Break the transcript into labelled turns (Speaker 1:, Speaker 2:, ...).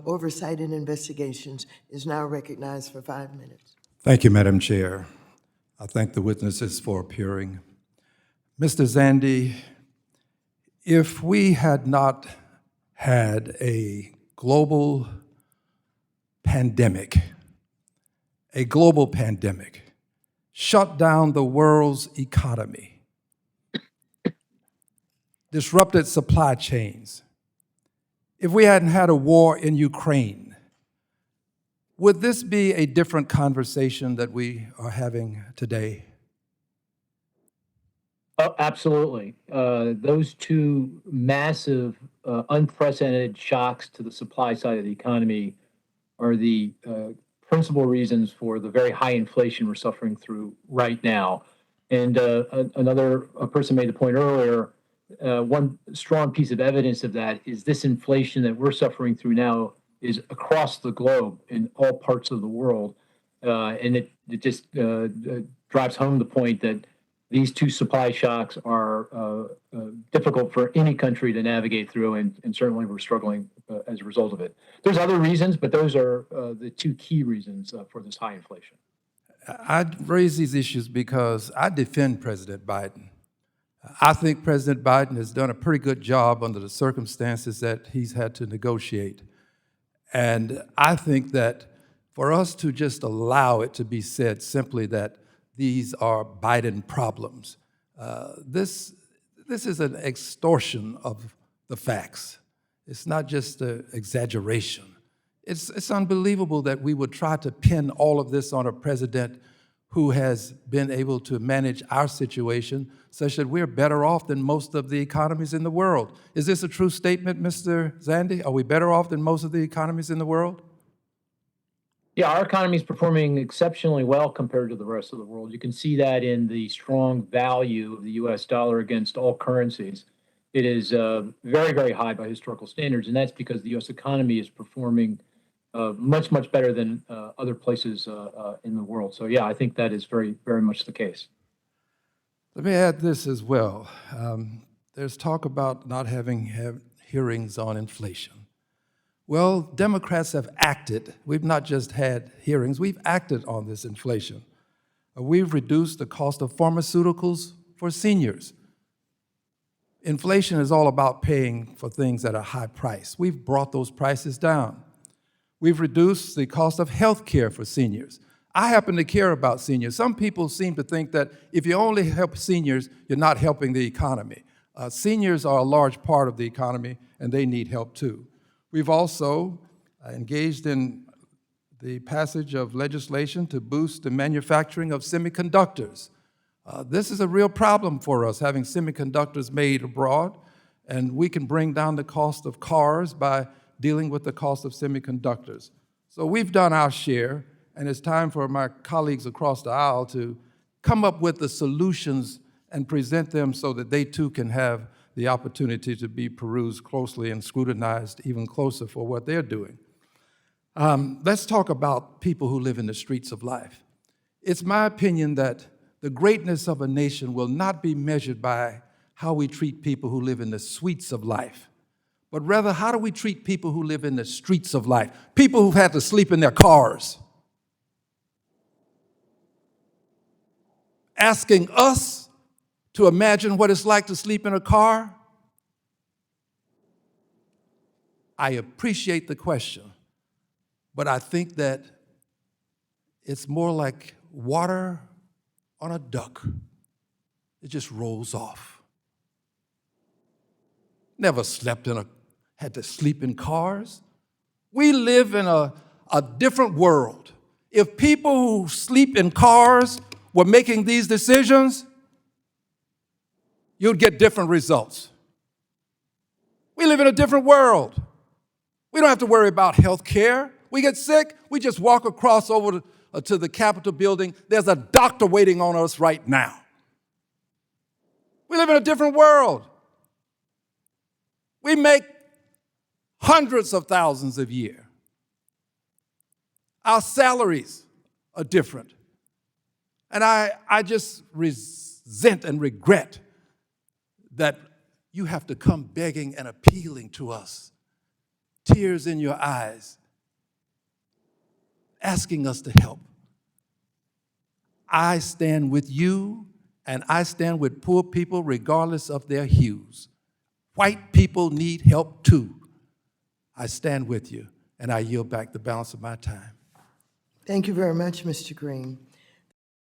Speaker 1: Oversight and Investigations is now recognized for 5 minutes.
Speaker 2: Thank you, Madam Chair. I thank the witnesses for appearing. Mr. Zandi, if we had not had a global pandemic, shut down the world's economy, disrupted supply chains, if we hadn't had a war in Ukraine, would this be a different conversation that we are having today?
Speaker 3: Oh, absolutely. Those two massive, unprecedented shocks to the supply side of the economy are the principal reasons for the very high inflation we're suffering through right now. And another person made the point earlier, one strong piece of evidence of that is this inflation that we're suffering through now is across the globe in all parts of the world. And it just drives home the point that these two supply shocks are difficult for any country to navigate through, and certainly we're struggling as a result of it. There's other reasons, but those are the two key reasons for this high inflation.
Speaker 2: I raise these issues because I defend President Biden. I think President Biden has done a pretty good job under the circumstances that he's had to negotiate. And I think that for us to just allow it to be said simply that these are Biden problems, this is an extortion of the facts. It's not just an exaggeration. It's unbelievable that we would try to pin all of this on a president who has been able to manage our situation such that we're better off than most of the economies in the world. Is this a true statement, Mr. Zandi? Are we better off than most of the economies in the world?
Speaker 3: Yeah, our economy is performing exceptionally well compared to the rest of the world. You can see that in the strong value of the US dollar against all currencies. It is very, very high by historical standards, and that's because the US economy is performing much, much better than other places in the world. So yeah, I think that is very, very much the case.
Speaker 2: Let me add this as well. There's talk about not having hearings on inflation. Well, Democrats have acted. We've not just had hearings, we've acted on this inflation. We've reduced the cost of pharmaceuticals for seniors. Inflation is all about paying for things at a high price. We've brought those prices down. We've reduced the cost of health care for seniors. I happen to care about seniors. Some people seem to think that if you only help seniors, you're not helping the economy. Seniors are a large part of the economy, and they need help too. We've also engaged in the passage of legislation to boost the manufacturing of semiconductors. This is a real problem for us, having semiconductors made abroad, and we can bring down the cost of cars by dealing with the cost of semiconductors. So we've done our share, and it's time for my colleagues across the aisle to come up with the solutions and present them so that they too can have the opportunity to be perused closely and scrutinized even closer for what they're doing. Let's talk about people who live in the streets of life. It's my opinion that the greatness of a nation will not be measured by how we treat people who live in the suites of life, but rather how do we treat people who live in the streets of life, people who've had to sleep in their cars. Asking us to imagine what it's like to sleep in a car? I appreciate the question, but I think that it's more like water on a duck. It just rolls off. Never had to sleep in cars. We live in a different world. If people who sleep in cars were making these decisions, you'd get different results. We live in a different world. We don't have to worry about health care. We get sick, we just walk across over to the Capitol building. There's a doctor waiting on us right now. We live in a different world. We make hundreds of thousands a year. Our salaries are different. And I just resent and regret that you have to come begging and appealing to us tears in your eyes, asking us to help. I stand with you, and I stand with poor people regardless of their hues. White people need help too. I stand with you, and I yield back the balance of my time.
Speaker 1: Thank you very much, Mr. Green.